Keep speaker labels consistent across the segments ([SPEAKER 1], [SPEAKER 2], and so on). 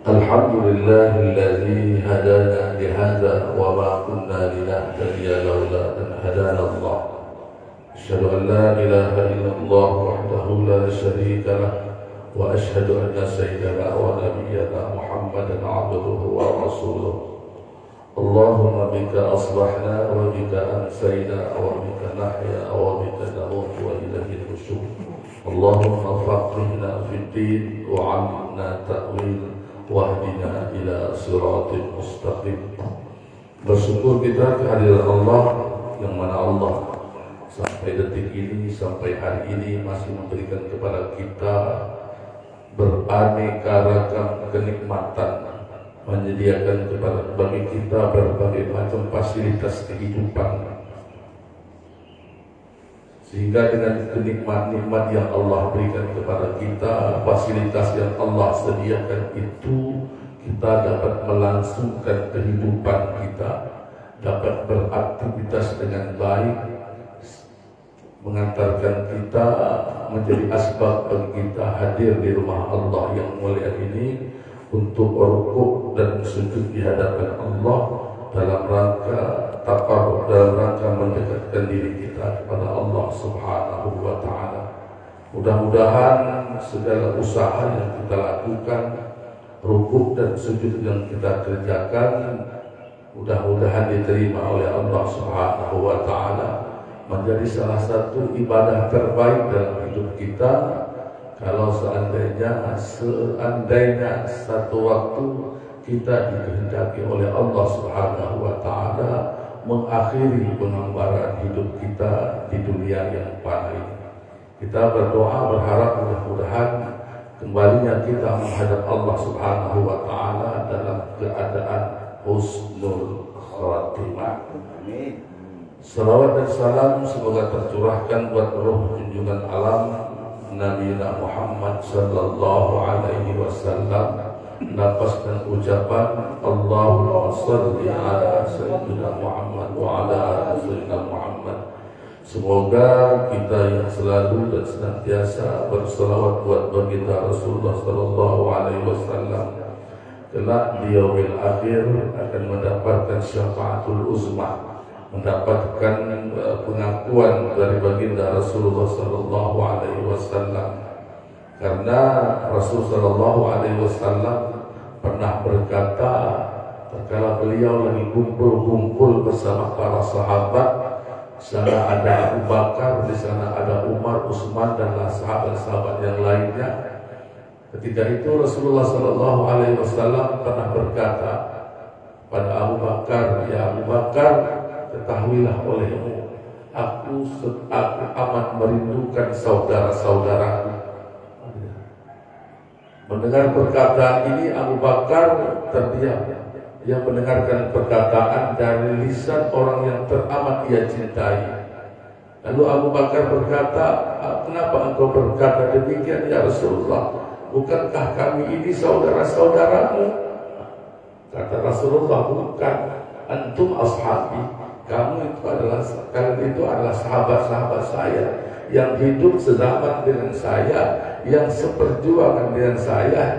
[SPEAKER 1] Alhamdulillahilladzi hadana lihadza wa ma kunna linahtadiya laula an hadana Allah. Asyhadu an la ilaha illallah wahdahu la syarika lah wa asyhadu anna sayyidana wa nabiyyana Muhammadan abduhu wa rasuluh. Allahumma bika asbahna wa bika amsayna wa bika nahya wa bika namutu wa ilaihil nusyur. Allahumma faqihna fid din wa 'allimna ta'wil wahdina ila siratil mustaqim. Bersyukur kita kehadiran Allah yang mana Allah sampai detik ini, sampai hari ini masih memberikan kepada kita beraneka ragam kenikmatan, menyediakan kepada bagi kita berbagai macam fasilitas kehidupan, sehingga dengan kenikmat-nikmat yang Allah berikan kepada kita, fasilitas yang Allah sediakan itu, kita dapat melangsungkan kehidupan kita, dapat beraktivitas dengan baik, mengantarkan kita menjadi asbab bagi kita hadir di rumah Allah yang mulia ini untuk rukuk dan sujud di hadapan Allah dalam rangka taqarrub, dalam rangka mendekatkan diri kita kepada Allah Subhanahu wa ta'ala. Mudah-mudahan segala usaha yang kita lakukan, rukuk dan sujud yang kita kerjakan, mudah-mudahan diterima oleh Allah Subhanahu wa ta'ala, menjadi salah satu ibadah terbaik dalam hidup kita. Kalau seandainya satu waktu kita dikehendaki oleh Allah Subhanahu wa ta'ala mengakhiri pengambaran hidup kita di dunia yang fana ini. Kita berdoa berharap mudah-mudahan kembalinya kita menghadap Allah Subhanahu wa ta'ala dalam keadaan husnul khatimah. Amin. Salawat dan salam semoga tercurahkan buat roh junjungan alam Nabi Muhammad sallallahu alaihi wasallam, nafas dan ucapan Allahumma shalli ala sayyidina Muhammad wa ala ali sayyidina Muhammad. Semoga kita yang selalu dan senantiasa berselawat buat baginda Rasulullah sallallahu alaihi wasallam kelak di yaumil akhir akan mendapatkan syafaatul uzma, mendapatkan pengakuan dari baginda Rasulullah sallallahu alaihi wasallam. Karena Rasul sallallahu alaihi wasallam pernah berkata tatkala beliau lagi kumpul-kumpul bersama para sahabat, di sana ada Abu Bakar, di sana ada Umar, Utsman dan sahabat-sahabat yang lainnya. Ketika itu Rasulullah sallallahu alaihi wasallam pernah berkata pada Abu Bakar, "Ya Abu Bakar, ketahuilah olehmu, aku amat merindukan saudara-saudaraku." Mendengar perkataan ini Abu Bakar terdiam. Ia mendengarkan perkataan dari lisan orang yang teramat ia cintai. Lalu Abu Bakar berkata, "Kenapa engkau berkata demikian ya Rasulullah? Bukankah kami ini saudara-saudaramu?" Kata Rasulullah, "Bukan, antum ashabi. Kalian itu adalah sahabat-sahabat saya yang hidup sezaman dengan saya, yang seperjuangan dengan saya,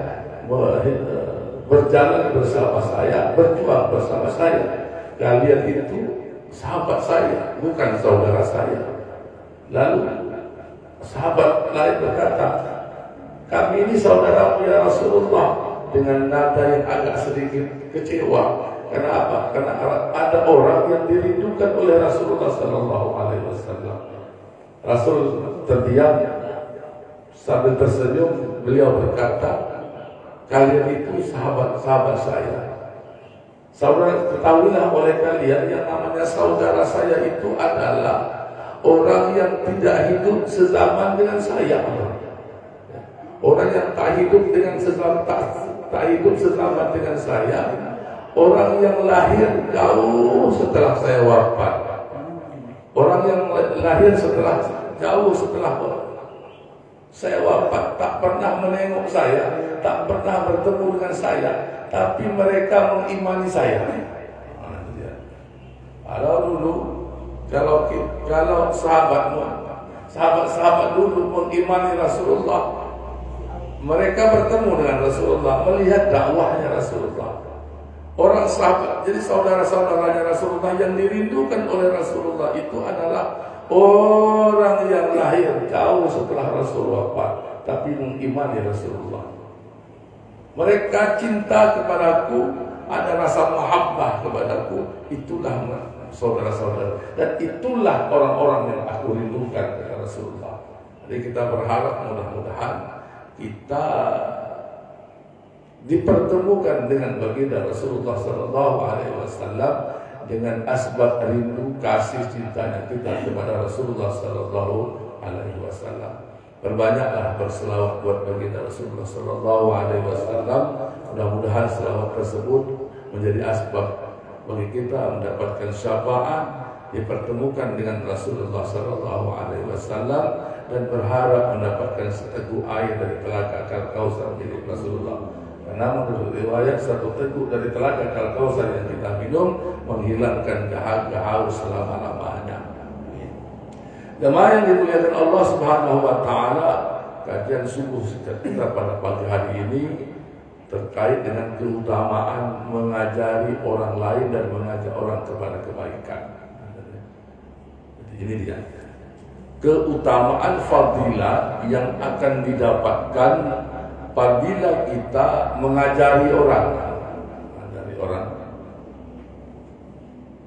[SPEAKER 1] berjalan bersama saya, berjuang bersama saya. Kalian itu sahabat saya, bukan saudara saya." Lalu sahabat lain berkata, "Kami ini saudaramu ya Rasulullah," dengan nada yang agak sedikit kecewa. Kenapa? Karena ada orang yang dirindukan oleh Rasulullah sallallahu alaihi wasallam. Rasul terdiam sambil tersenyum. Beliau berkata, "Kalian itu sahabat-sahabat saya. Saudara, ketahuilah oleh kalian yang namanya saudara saya itu adalah orang yang tidak hidup sezaman dengan saya. Orang yang tak hidup sezaman dengan saya. Orang yang lahir jauh setelah saya wafat. Orang yang lahir jauh setelah saya wafat, tak pernah menengok saya, tak pernah bertemu dengan saya, tapi mereka mengimani saya." Kalau sahabat-sahabat dulu mengimani Rasulullah, Mereka bertemu dengan Rasulullah, melihat dakwahnya Rasulullah. Orang sahabat, jadi saudara-saudaranya Rasulullah yang dirindukan oleh Rasulullah itu adalah orang yang lahir jauh setelah Rasulullah wafat, tapi mengimani Rasulullah. Mereka cinta kepadaku, ada rasa mahabbah kepadaku. Itulah saudara-saudara, dan itulah orang-orang yang aku rindukan kepada Rasulullah. Jadi kita berharap mudah-mudahan kita dipertemukan dengan baginda Rasulullah SAW dengan asbab rindu kasih cintanya kita kepada Rasulullah SAW. Berbanyaklah berselawat buat baginda Rasulullah SAW. Mudah-mudahan selawat tersebut menjadi asbab bagi kita mendapatkan syafaat, dipertemukan dengan Rasulullah SAW, dan berharap mendapatkan seteguk air dari telaga Al-Kautsar milik Rasulullah. Karena menurut riwayat satu teguk dari telaga Al-Kautsar yang kita minum menghilangkan dahaga haus selama-lamanya. Jemaah yang dimuliakan Allah Subhanahu wa taala, kajian subuh kita pada pagi hari ini terkait dengan keutamaan mengajari orang lain dan mengajak orang kepada kebaikan. Jadi ini dia keutamaan fadilah yang akan didapatkan apabila kita mengajari orang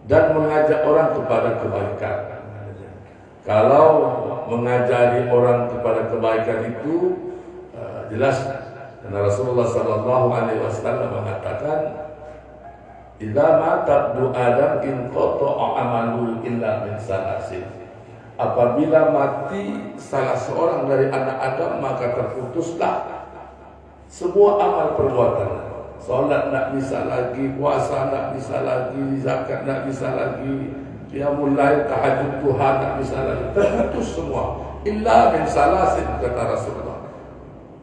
[SPEAKER 1] dan mengajak orang kepada kebaikan. Kalau mengajari orang kepada kebaikan itu jelas, karena Rasulullah SAW mengatakan, "Idza mata ibnu Adam inqata'a amaluhu illa min salasin." Apabila mati salah seorang dari anak Adam, maka terputuslah semua amal perbuatan. Salat tak bisa lagi, puasa tak bisa lagi, zakat tak bisa lagi, qiyamul lail, tahajud duha tak bisa lagi. Terputus semua. Illa min salasin, kata Rasulullah.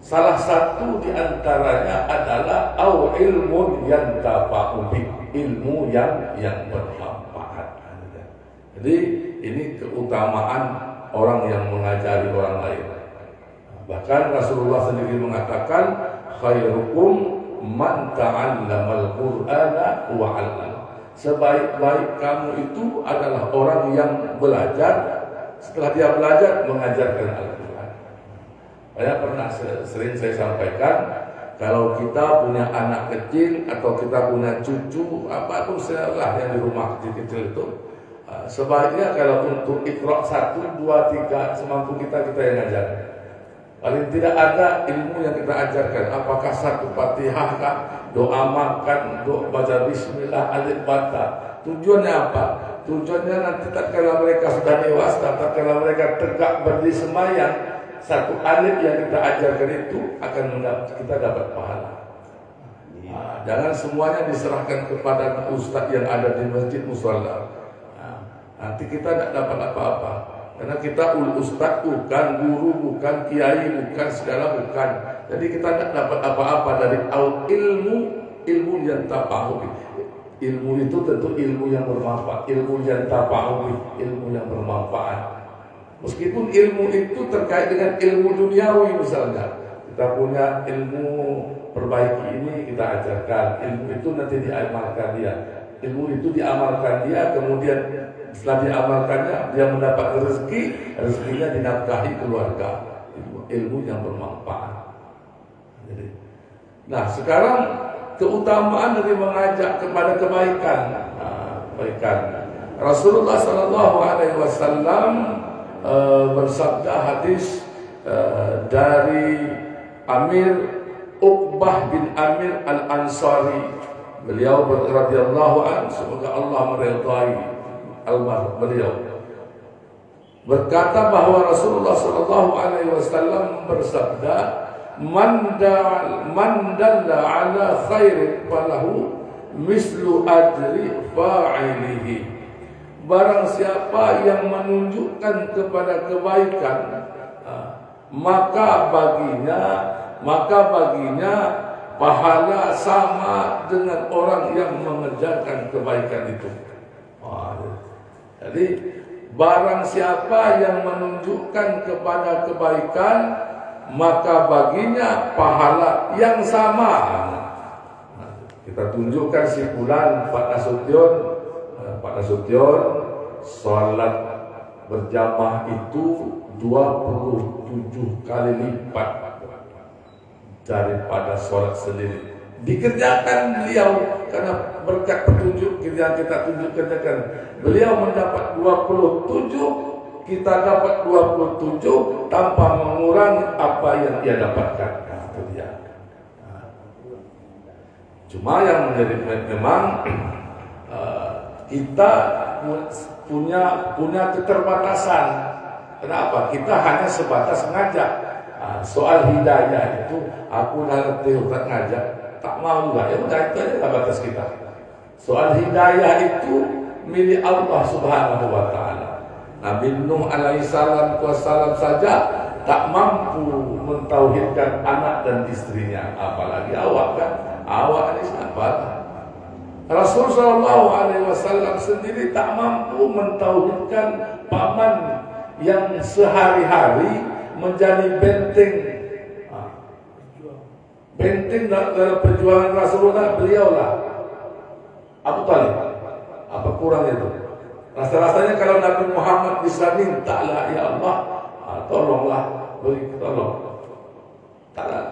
[SPEAKER 1] Salah satu di antaranya adalah au ilmun yantafa'u bih, ilmu yang bermanfaat. Jadi ini keutamaan orang yang mengajari orang lain. Bahkan Rasulullah sendiri mengatakan, khairukum man ta'allamal Qur'ana wa 'allama. Sebaik-baik kamu itu adalah orang yang belajar, setelah dia belajar mengajarkan Al-Qur'an. Saya pernah sering saya sampaikan, kalau kita punya anak kecil atau kita punya cucu apapun salah yang di rumah kecil-kecil itu, sebaiknya kalau untuk Iqra 1, 2, 3 semampu kita yang ajar. Paling tidak ada ilmu yang kita ajarkan. Apakah satu Fatihah kah, doa makan, doa baca bismillah, alif bata. Tujuannya apa? Tujuannya nanti tatkala mereka sudah dewasa, tatkala mereka tegak berdiri sembahyang, satu alif yang kita ajarkan itu akan kita dapat pahala. Jangan semuanya diserahkan kepada ustaz yang ada di masjid musalla. Nanti kita tidak dapat apa-apa. Karena kita ustaz bukan, guru bukan, kiai bukan, segala bukan. Jadi kita tidak dapat apa-apa dari ilmu yang tapahu. Ilmu itu tentu ilmu yang bermanfaat. Ilmu yang tapahu, ilmu yang bermanfaat. Meskipun ilmu itu terkait dengan ilmu duniawi misalnya. Kita punya ilmu perbaiki ini kita ajarkan. Ilmu itu nanti diamalkan dia. Ilmu itu diamalkan dia, kemudian setelah diamalkannya dia mendapat rezeki, rezekinya dinafkahi keluarga. Ilmu yang bermanfaat. Jadi, nah sekarang keutamaan dari mengajak kepada kebaikan. Kebaikan. Rasulullah SAW bersabda hadis dari Amir Uqbah bin Amir Al-Ansari. Beliau radhiyallahu anhu, semoga Allah meridai almarhum beliau, berkata bahwa Rasulullah SAW bersabda, man dalla ala khairin falahu mislu ajri fa'ilihi. Barang siapa yang menunjukkan kepada kebaikan, maka baginya pahala sama dengan orang yang mengerjakan kebaikan itu. Jadi barang siapa yang menunjukkan kepada kebaikan, maka baginya pahala yang sama. Kita tunjukkan si fulan Pak Nasution sholat berjamaah itu 27 kali lipat daripada sholat sendiri. Dikerjakan beliau karena berkat petunjuk yang kita tunjukkan. Beliau mendapat 27, kita dapat 27 tanpa mengurangi apa yang dia dapatkan. Itu dia. Cuma yang menjadi memang kita punya keterbatasan. Kenapa? Kita hanya sebatas ngajak. Soal hidayah itu aku ngerti Ustaz ngajak, tak mau juga. Ya udah, itu aja batas kita. Soal hidayah itu milik Allah Subhanahu wa taala. Nabi Nuh alaihissalam saja tak mampu mentauhidkan anak dan istrinya, apalagi awak kan? Awak ini siapa? Rasul sallallahu alaihi wasallam sendiri tak mampu mentauhidkan paman yang sehari-hari menjadi benteng dalam perjuangan Rasulullah. Beliaulah Abu Talib. Apa kurang itu? Rasa-rasanya kalau Nabi Muhammad bisa mintalah, ya Allah, tolonglah, beri tolong.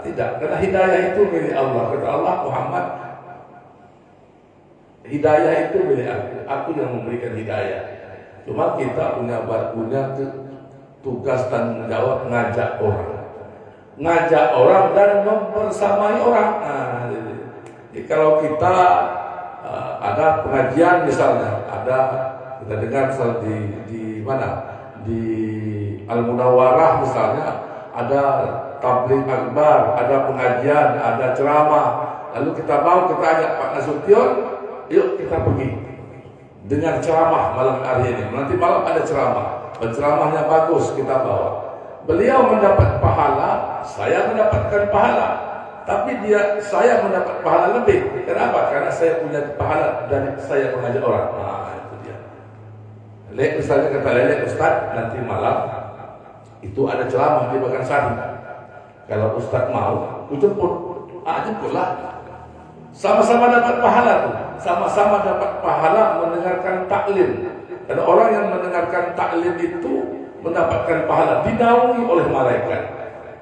[SPEAKER 1] Tidak, karena hidayah itu milik Allah. Kata Allah, Muhammad, hidayah itu milik aku yang memberikan hidayah. Cuma kita punya tugas dan jawab ngajak orang dan mempersamai orang. Jadi kalau kita ada pengajian misalnya, kita dengar di mana, di Al-Munawwarah misalnya, ada tabligh akbar, ada pengajian, ada ceramah, lalu kita ajak Pak Nasution, yuk kita pergi dengar ceramah malam hari ini. Nanti malam ada ceramah, penceramahnya bagus, kita bawa. Beliau mendapat pahala, saya mendapatkan pahala, tapi saya mendapat pahala lebih. Kenapa? Karena saya punya pahala dan saya mengajak orang. Itu dia. Misalnya kata Lele, Ustaz, nanti malam itu ada ceramah di Bagansari. Kalau Ustaz mau, jemputlah. Sama-sama dapat pahala tuh. Sama-sama dapat pahala mendengarkan taklim. Karena orang yang mendengarkan taklim itu mendapatkan pahala, dinaungi oleh malaikat.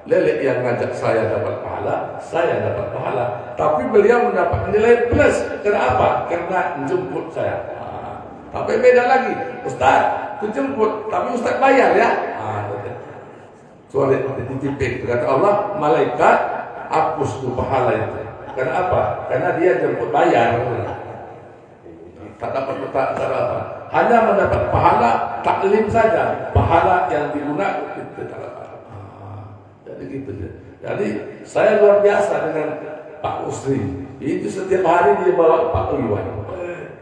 [SPEAKER 1] Lele yang ngajak saya dapat pahala, saya dapat pahala. Tapi beliau mendapat nilai plus. Kenapa? Karena jemput saya. Tapi beda lagi, Ustaz, aku jemput, tapi Ustaz bayar ya. Soalnya dititipin, kata Allah, malaikat hapus tuh pahala itu. Karena apa? Karena dia jemput bayar. Tak dapat apa? Hanya mendapat pahala taklim saja, pahala yang digunakan itu tak dapat. Jadi gitu. Jadi saya luar biasa dengan Pak Usri. Itu setiap hari dia bawa Pak Iwan.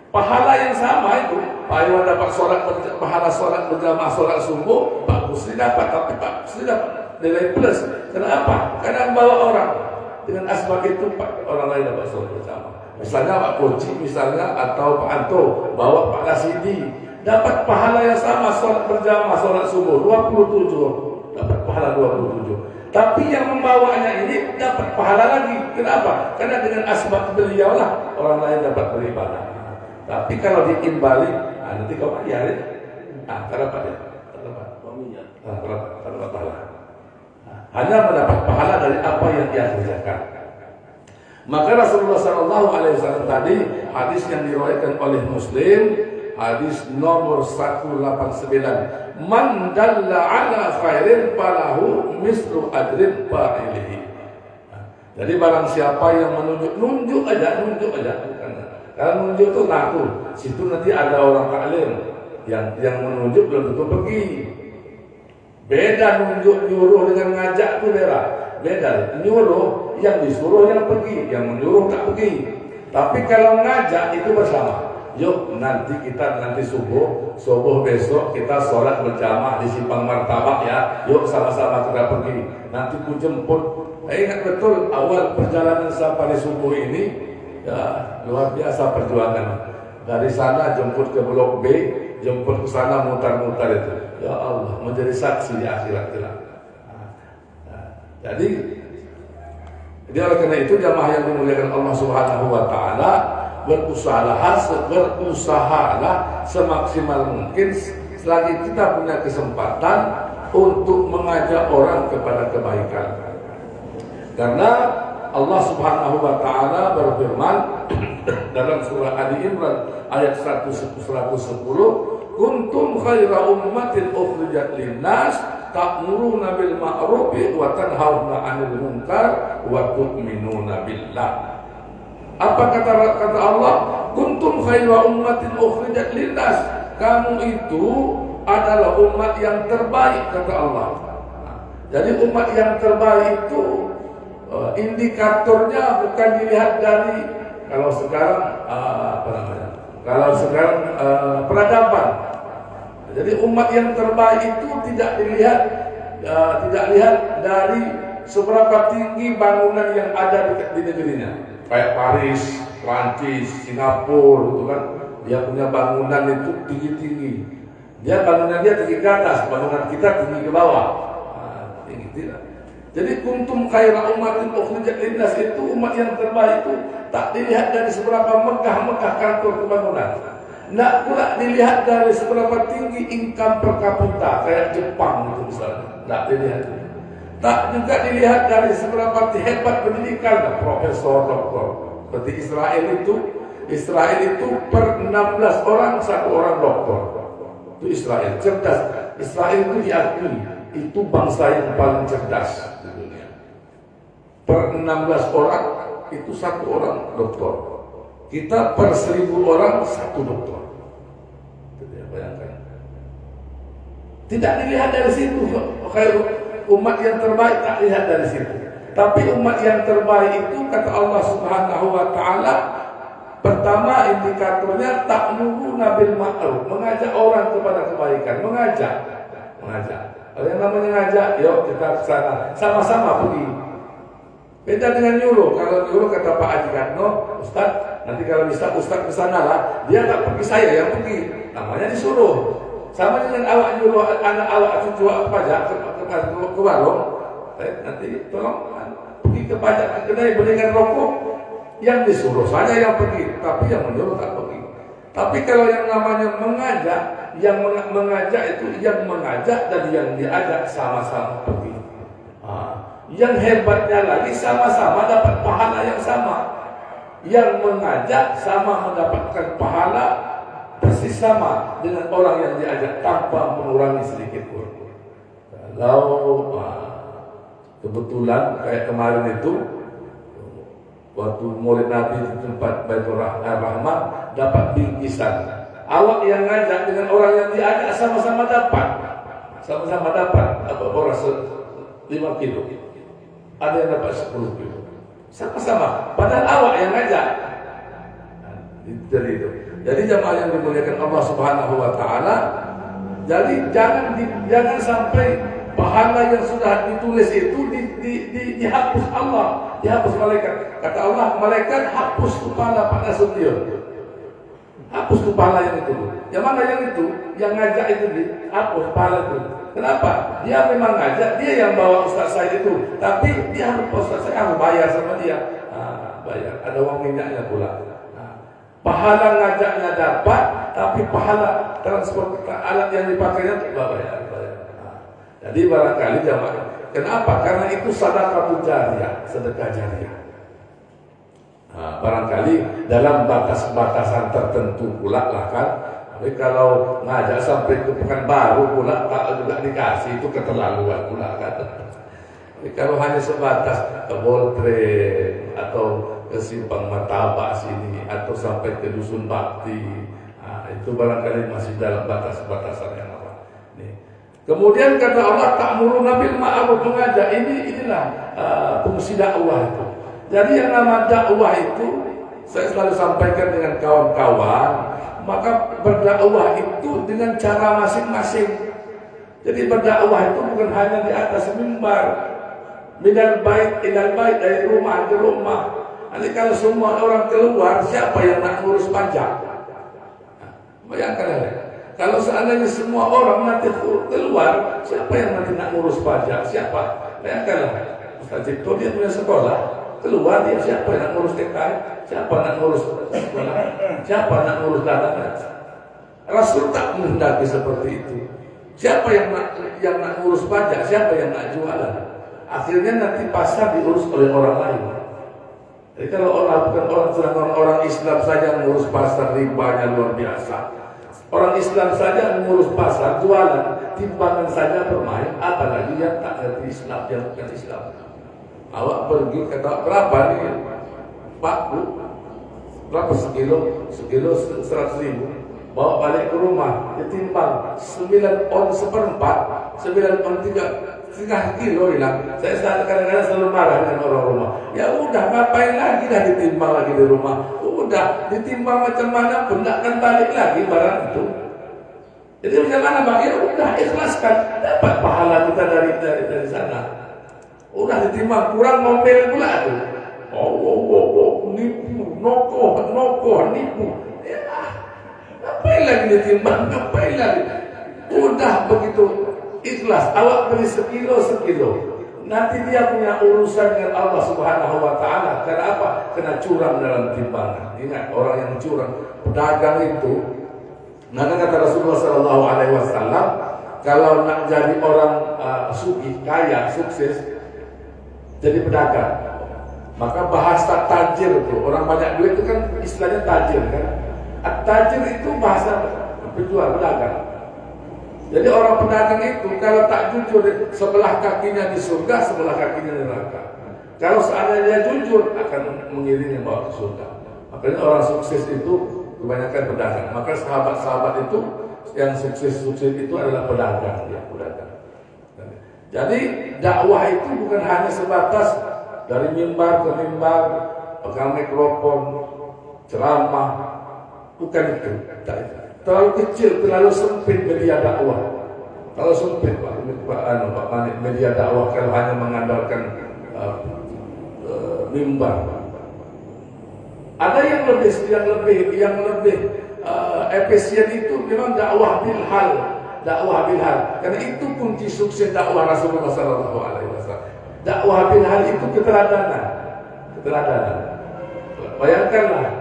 [SPEAKER 1] Pahala yang sama itu. Pak Iwan dapat pahala sholat berjamaah sholat subuh, Pak Usri dapat, tapi Pak Usri dapat nilai plus. Kenapa? Karena bawa orang. Dengan asbab itu orang lain dapat sholat berjamaah. Misalnya Pak Koci misalnya, atau Pak Anto bawa Pak Kasidi, dapat pahala yang sama sholat berjamaah sholat subuh 27, dapat pahala 27. Tapi yang membawanya ini dapat pahala lagi. Kenapa? Karena dengan asbab beliau lah orang lain dapat beribadah. Tapi kalau diimbali, nanti kau bayar ya. Kenapa dia? Kenapa pahala? Hanya mendapat pahala dari apa yang dia kerjakan. Maka Rasulullah SAW tadi, hadis yang diriwayatkan oleh Muslim, hadis nomor 189, man dalla ala khairin falahu mislu ajrin fa'ilihi. Jadi barang siapa yang nunjuk aja. Kalau nunjuk itu ngaku, situ nanti ada orang taklim yang menunjuk belum tentu pergi. Beda nunjuk nyuruh dengan ngajak itu beda. Nyuruh yang disuruh yang pergi, yang menyuruh tak pergi. Tapi kalau ngajak itu bersama. Yuk nanti subuh besok kita sholat berjamaah di Simpang Martabak ya. Yuk sama-sama kita pergi. Nanti ku jemput. Ingat betul awal perjalanan sampai subuh ini. Ya, luar biasa perjuangan. Dari sana jemput ke Blok B, jemput ke sana mutar-mutar itu. Ya Allah, menjadi saksi di akhirat kelak. Jadi oleh karena itu jamaah yang dimuliakan Allah Subhanahu wa taala, berusahalah semaksimal mungkin selagi kita punya kesempatan untuk mengajak orang kepada kebaikan. Karena Allah Subhanahu wa taala berfirman dalam surah Ali Imran ayat 110, kuntum khaira ummatin ukhrijat linnas ta'muruna bil ma'rufi wa tanhauna 'anil munkar wa tu'minuna billah. Apa kata Allah? Kuntum khaira ummatin ukhrijat linnas. Kamu itu adalah umat yang terbaik, kata Allah. Jadi umat yang terbaik itu indikatornya bukan dilihat dari kalau sekarang peradaban. Jadi umat yang terbaik itu tidak dilihat dari seberapa tinggi bangunan yang ada di negerinya. Kayak Paris, Prancis, Singapura, gitu kan. Dia punya bangunan itu tinggi-tinggi. Bangunan dia tinggi ke atas, bangunan kita tinggi ke bawah. Tinggi tidak. Jadi kuntum khaira ummatin ukhrijat linnas itu umat yang terbaik itu tak dilihat dari seberapa megah-megah kantor pembangunan. Tidak pula dilihat dari seberapa tinggi income per kapita kayak Jepang itu misalnya. Tidak dilihat. Tak juga dilihat dari seberapa hebat pendidikan profesor, doktor. Seperti Israel itu per 16 orang 1 orang doktor. Itu Israel cerdas. Israel itu diakui itu bangsa yang paling cerdas di dunia. Per 16 orang itu 1 orang doktor. Kita per 1000 orang 1 doktor. Bayangkan. Tidak dilihat dari situ. Umat yang terbaik tak lihat dari situ. Tapi umat yang terbaik itu kata Allah Subhanahu wa taala, pertama indikatornya ta'muruna bil ma'ruf, mengajak orang kepada kebaikan, mengajak. Kalau yang namanya ngajak, yuk kita ke sana, sama-sama pergi. Beda dengan nyuruh. Kalau nyuruh kata Pak Haji Katno, Ustaz, nanti kalau bisa Ustaz ke sana lah, dia tak pergi, saya yang pergi. Namanya disuruh. Sama dengan awak nyuruh anak awak cucu awak pajak ke warung, nanti tolong pergi ke pajak ke kedai belikan rokok. Yang disuruh saja yang pergi, tapi yang menyuruh tak pergi. Tapi kalau yang namanya mengajak, yang mengajak itu yang mengajak dan yang diajak sama-sama pergi. Yang hebatnya lagi sama-sama dapat pahala yang sama. Yang mengajak sama mendapatkan pahala persis sama dengan orang yang diajak tanpa mengurangi sedikit pun. Kalau kebetulan kayak kemarin itu waktu Maulid Nabi di tempat Baitur Rahman dapat bingkisan. Awak yang ngajak dengan orang yang diajak sama-sama dapat. Apa boras 5 kilo. Ada yang dapat 10 kilo. Sama-sama. Padahal awak yang ngajak. Jadi itu. Jadi jamaah yang dimuliakan Allah Subhanahu wa taala, jadi jangan sampai pahala yang sudah ditulis itu dihapus Allah, dihapus malaikat. Kata Allah, malaikat hapus kepala Pak Nasution. Hapus kepala yang itu. Yang mana yang itu? Yang ngajak itu dihapus kepala itu. Kenapa? Dia memang ngajak, dia yang bawa ustaz saya itu. Tapi dia harus ustaz saya harus bayar sama dia. Bayar. Ada uang minyaknya pula. Pahala ngajaknya dapat, tapi pahala transport alat yang dipakainya tidak bayar. Jadi barangkali jamaah. Kenapa? Karena itu sedekah jariah. Barangkali dalam batas-batasan tertentu pula lah kan. Tapi kalau ngajak sampai ke Pekanbaru pula tak juga dikasih, itu keterlaluan pula kan. Tapi kalau hanya sebatas ke Boltren atau ke Simpang Martabak sini atau sampai ke Dusun Bakti, itu barangkali masih dalam batas-batasan yang apa. Kemudian kata Allah ta'muruna bil ma'ruf, mengajak inilah fungsi dakwah itu. Jadi yang nama dakwah itu saya selalu sampaikan dengan kawan-kawan, maka berdakwah itu dengan cara masing-masing. Jadi berdakwah itu bukan hanya di atas mimbar, minal bait ilal bait, dari rumah ke rumah. Nanti kalau semua orang keluar, siapa yang nak ngurus pajak? Bayangkan ya. Kalau seandainya semua orang nanti keluar, siapa yang nanti nak ngurus pajak? Siapa? Bayangkanlah. Ustaz Cipto dia punya sekolah, keluar dia, siapa yang nak ngurus TK, siapa nak ngurus sekolah, siapa nak ngurus datangan. Rasul tak menghendaki seperti itu. Siapa yang nak ngurus pajak, siapa yang nak jualan. Akhirnya nanti pasar diurus oleh orang lain. Jadi kalau orang Islam saja mengurus pasar, ribanya luar biasa. Orang Islam saja mengurus pasar, jualan, timbangan saja bermain, apalagi yang tak ngerti Islam, yang bukan Islam. Awak pergi kata berapa nih Pak Bu? Berapa sekilo? Sekilo 100.000. Bawa balik ke rumah, ditimbang 9 on seperempat, 9 on 3,5 kilo hilang. Saya kadang-kadang selalu marah dengan orang rumah. Ya udah, ngapain lagi dah ditimbang lagi di rumah? Udah, ditimbang macam mana pun tak akan balik lagi barang itu. Jadi macam mana Bang? Ya udah, ikhlaskan, dapat pahala kita dari sana. Udah ditimbang kurang ngomel pula tu. Nipu, nokoh, nipu. Ya, ngapain lagi ditimbang? Ngapain lagi? Udah begitu ikhlas, awak beli sekilo. Nanti dia punya urusan dengan Allah Subhanahu wa Ta'ala. Kenapa? Kena curang dalam timbangan. Ingat, orang yang curang, pedagang itu. Maka kata Rasulullah Sallallahu Alaihi Wasallam, kalau nak jadi orang sugih, kaya, sukses, jadi pedagang. Maka bahasa tajir itu, orang banyak duit itu kan istilahnya tajir kan. Tajir itu bahasa penjual, pedagang. Jadi orang pedagang itu kalau tak jujur, sebelah kakinya di surga, sebelah kakinya di neraka. Kalau seandainya dia jujur, akan mengiringi bawa ke surga. Makanya orang sukses itu kebanyakan pedagang. Maka sahabat-sahabat itu yang sukses itu adalah pedagang, ya, pedagang. Jadi dakwah itu bukan hanya sebatas dari mimbar ke mimbar, pegang mikrofon, ceramah, bukan itu. Terlalu kecil, terlalu sempit media dakwah. Kalau sempit Pak Manik, media dakwah kalau hanya mengandalkan mimbar. Ada yang lebih efisien itu memang dakwah bil hal. Karena itu kunci sukses dakwah Rasulullah Sallallahu Alaihi Wasallam. Dakwah bil hal itu keteladanan. Bayangkanlah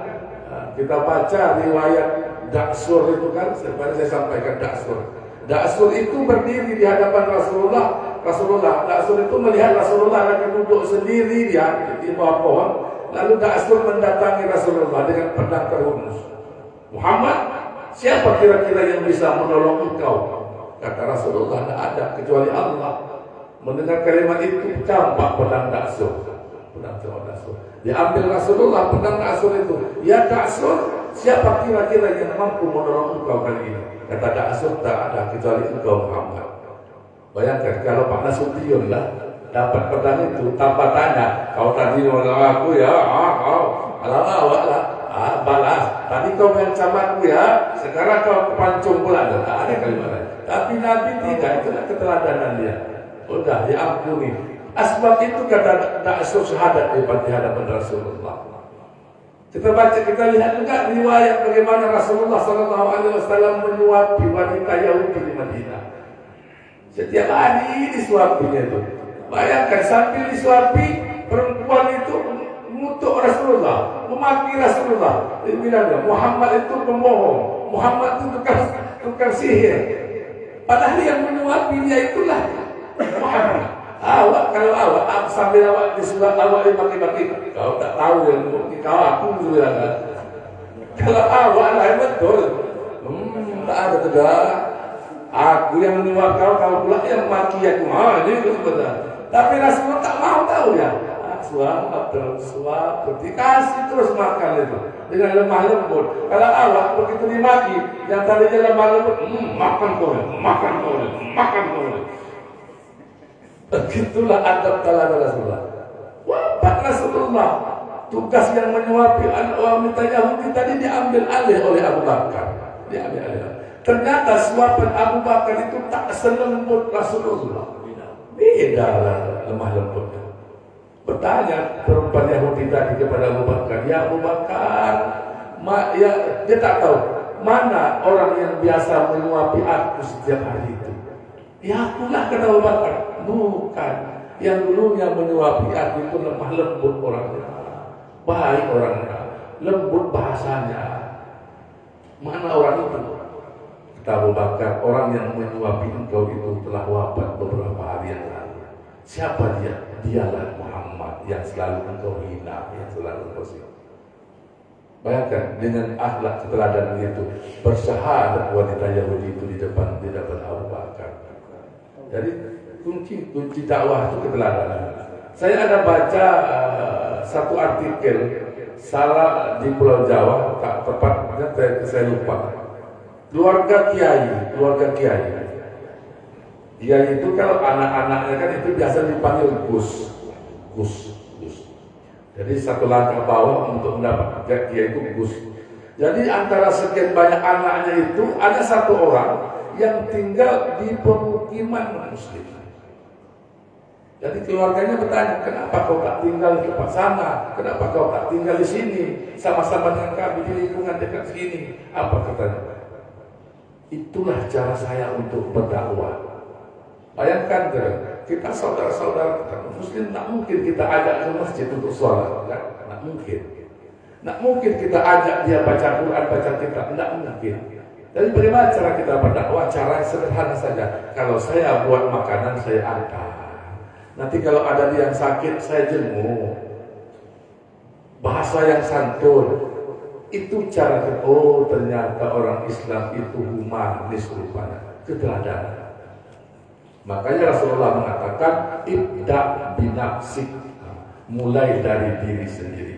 [SPEAKER 1] kita baca riwayat Daksur itu kan, saya sampaikan Daksur itu berdiri di hadapan Rasulullah. Daksur itu melihat Rasulullah lagi duduk sendiri dia di bawah pohon. Lalu Daksur mendatangi Rasulullah dengan pedang terhunus. Muhammad, siapa kira-kira yang bisa menolong engkau? Kata Rasulullah, tidak ada kecuali Allah. Mendengar kalimat itu, campak pedang Daksur. Diambil Rasulullah pedang Daksur itu. Ya Daksur, siapa kira-kira yang mampu menolong engkau kali ini? Kata Daksur, tak ada kecuali engkau Muhammad. Bayangkan kalau Pak Nasution lah dapat pedang itu tanpa tanya, kau tadi nolong aku ya, awak lah, balas. Tadi kau mengancam aku ya, sekarang kau kepancung pula. Tak ada kalimat lain. Tapi Nabi tidak, itulah keteladanan dia. Udah, ya ampuni. Asbab itu kata Daksur syahadat di hadapan Rasulullah. Kita lihat juga riwayat bagaimana Rasulullah Sallallahu Alaihi Wasallam menyuapi wanita Yahudi di Madinah. Setiap hari disuapinya itu. Bayangkan sambil disuapi, perempuan itu mengutuk Rasulullah, memaki Rasulullah. Dia bilang, Muhammad itu pembohong, Muhammad itu tukang sihir. Padahal yang menyuapi dia itulah Muhammad. Kalau awak sambil awak disuap, awak dimaki-maki, kau tak tahu yang kau aku juga. Kalau awak lah betul, tak ada tegak. Aku yang menyuap kau pula yang maki aku. Ini betul. Tapi Rasulullah tak mau tahu ya. Suap, dikasih terus makan itu dengan lemah lembut. Kalau awak begitu dimaki, yang tadinya lemah lembut, makan kau. Begitulah adab teladan Rasulullah. Wafat Rasulullah, tugas yang menyuapi wanita Yahudi tadi diambil alih oleh Abu Bakar. Ternyata suapan Abu Bakar itu tak selembut Rasulullah. Beda lemah lembutnya. Bertanya perempuan Yahudi tadi kepada Abu Bakar, ya Abu Bakar, dia tak tahu mana orang yang biasa menyuapi aku setiap hari itu. Ya akulah, kata Abu Bakar. Bukan, Yang dulunya menyuapi aku itu lemah lembut orangnya, baik orangnya, lembut bahasanya. Mana orang itu? Kata Abu Bakar, orang yang menyuapi engkau itu telah wafat beberapa hari yang lalu. Siapa dia? Dialah Muhammad yang selalu engkau hina, yang selalu engkau singgung. Bayangkan dengan akhlak keteladanan itu, bersyahadat wanita Yahudi itu di depan Abu Bakar. Jadi kunci dakwah itu keteladanan. Saya ada baca satu artikel salah di Pulau Jawa, tak tepatnya saya lupa. Keluarga Kiai. Kiai itu kalau anak-anaknya kan itu biasa dipanggil Gus. Jadi satu langkah bawah untuk mendapatkan Kiai itu Gus. Jadi antara sekian banyak anaknya itu ada satu orang yang tinggal di pemukiman Muslim. Jadi keluarganya bertanya, kenapa kau tak tinggal di tempat sana? Kenapa kau tak tinggal di sini? Sama-sama dengan kami di lingkungan dekat sini. Apa katanya? Itulah cara saya untuk berdakwah. Bayangkan kita saudara-saudara kita Muslim, tak mungkin kita ajak ke masjid untuk sholat, tak mungkin. Tak mungkin kita ajak dia baca Quran, baca kitab, tak mungkin. Jadi bagaimana cara kita berdakwah? Cara sederhana saja. Kalau saya buat makanan, saya antar. Nanti kalau ada yang sakit, saya jenguk. Bahasa yang santun. Itu cara kita. Oh, ternyata orang Islam itu humanis rupanya. Keteladanan. Makanya Rasulullah mengatakan, ibda binafsik. Mulai dari diri sendiri.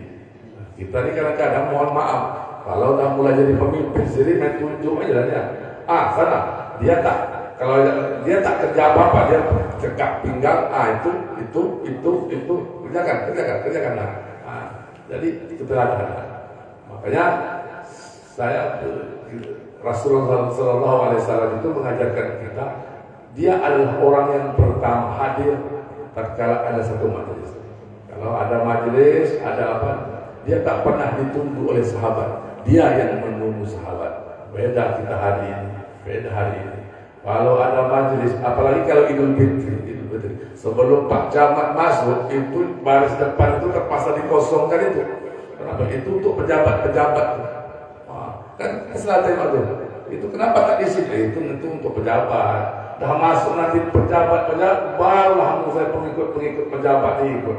[SPEAKER 1] Kita ini kadang-kadang mohon maaf. Kalau udah mulai jadi pemimpin sendiri, main tunjuk aja ya. Sana. Dia tak. Kalau dia tak kerja apa-apa, dia cekak pinggang, itu kerjakan. Jadi keteladanan. Makanya Rasulullah SAW itu mengajarkan kita, dia adalah orang yang pertama hadir tatkala ada satu majelis. Kalau ada majelis, ada apa, dia tak pernah ditunggu oleh sahabat. Dia yang menunggu sahabat. Beda kita hari ini. Kalau ada majelis, apalagi kalau Idul Fitri, sebelum Pak Camat masuk, itu baris depan itu terpaksa dikosongkan itu. Kenapa? Itu untuk pejabat-pejabat. Kan selatan itu. Itu kenapa tak diisi? Itu untuk pejabat. Dah masuk nanti pejabat, barulah saya pengikut pejabat ikut.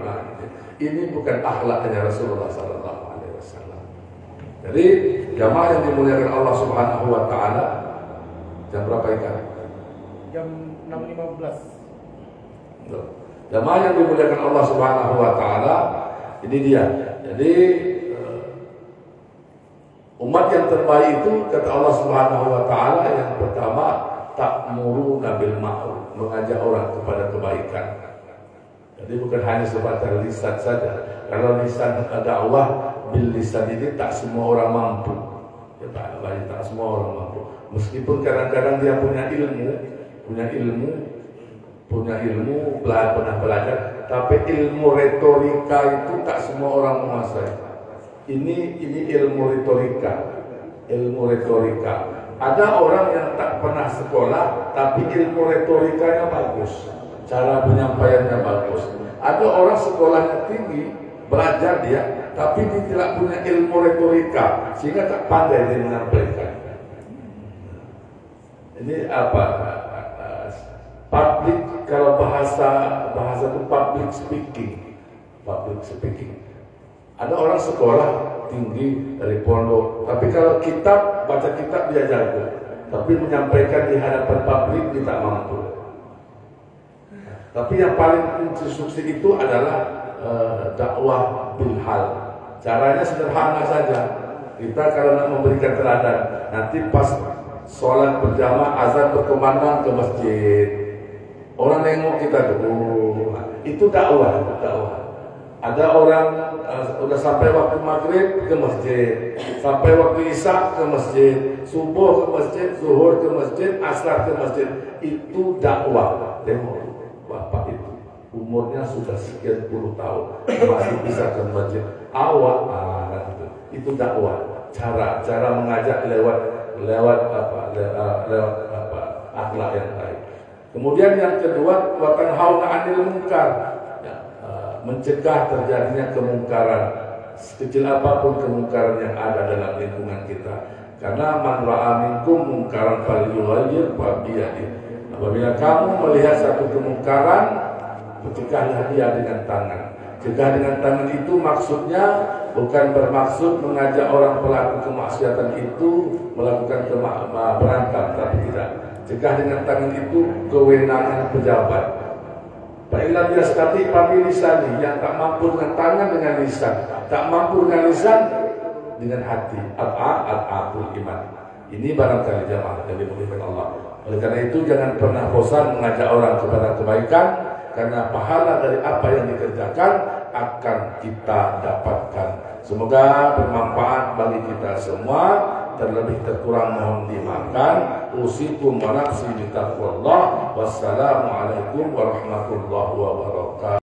[SPEAKER 1] Ini bukan akhlaknya Rasulullah SAW. Jadi jamaah yang dimuliakan Allah Subhanahu Wa Taala, jam berapa ikan?
[SPEAKER 2] Jam 6.15.
[SPEAKER 1] Jamaah yang dimuliakan Allah Subhanahu Wa Taala, ini dia. Jadi umat yang terbaik itu kata Allah Subhanahu Wa Taala yang pertama, ta'muruna bil ma'ruf, mengajak orang kepada kebaikan. Jadi bukan hanya sebatas lisan saja. Kalau lisan dakwah bil lisan ini tak semua orang mampu. Ya, tak semua orang mampu. Meskipun kadang-kadang dia punya ilmu, pernah belajar, tapi ilmu retorika itu tak semua orang menguasai. Ini ilmu retorika. Ada orang yang tak pernah sekolah, tapi ilmu retorikanya bagus, cara penyampaiannya bagus. Ada orang sekolahnya tinggi, belajar dia, tapi dia tidak punya ilmu retorika, sehingga tak pandai dia menyampaikan. Ini apa? Public, kalau bahasa itu public speaking. Ada orang sekolah tinggi dari pondok, tapi kalau baca kitab dia jago, tapi menyampaikan di hadapan publik dia tak mampu. Tapi yang paling instruksi itu adalah dakwah bil hal. Caranya sederhana saja. Kita kalau nak memberikan teladan, nanti pas sholat berjamaah azan berkumandang ke masjid, orang nengok kita tuh, itu dakwah. Ada orang sudah sampai waktu maghrib ke masjid, sampai waktu isya ke masjid, subuh ke masjid, zuhur ke masjid, asar ke masjid, itu dakwah. Tengok bapak itu umurnya sudah sekian puluh tahun masih bisa ke masjid. Awak itu dakwah. Cara mengajak lewat akhlak yang baik. Kemudian yang kedua, wa tanhauna 'anil munkar, mencegah terjadinya kemungkaran, sekecil apapun kemungkaran yang ada dalam lingkungan kita. Karena man ra'a minkum mungkaran falyughayyir biyadihi. Apabila kamu melihat satu kemungkaran, cegahlah dia dengan tangan. Cegah dengan tangan itu maksudnya bukan bermaksud mengajak orang pelaku kemaksiatan itu melakukan berantem, tapi tidak. Cegah dengan tangan itu kewenangan pejabat. Baiklah dia stati pakai lisan, yang tak mampu dengan tangan dengan lisan, tak mampu dengan lisan dengan hati. Al-aqul iman. Ini barangkali jamaah yang dimuliakan Allah. Oleh karena itu jangan pernah bosan mengajak orang kepada kebaikan, karena pahala dari apa yang dikerjakan akan kita dapatkan. Semoga bermanfaat bagi kita semua. Terlebih terkurang mohon dimaafkan. Usikum wa nafsi bi taqwallah. Wassalamualaikum warahmatullahi wabarakatuh.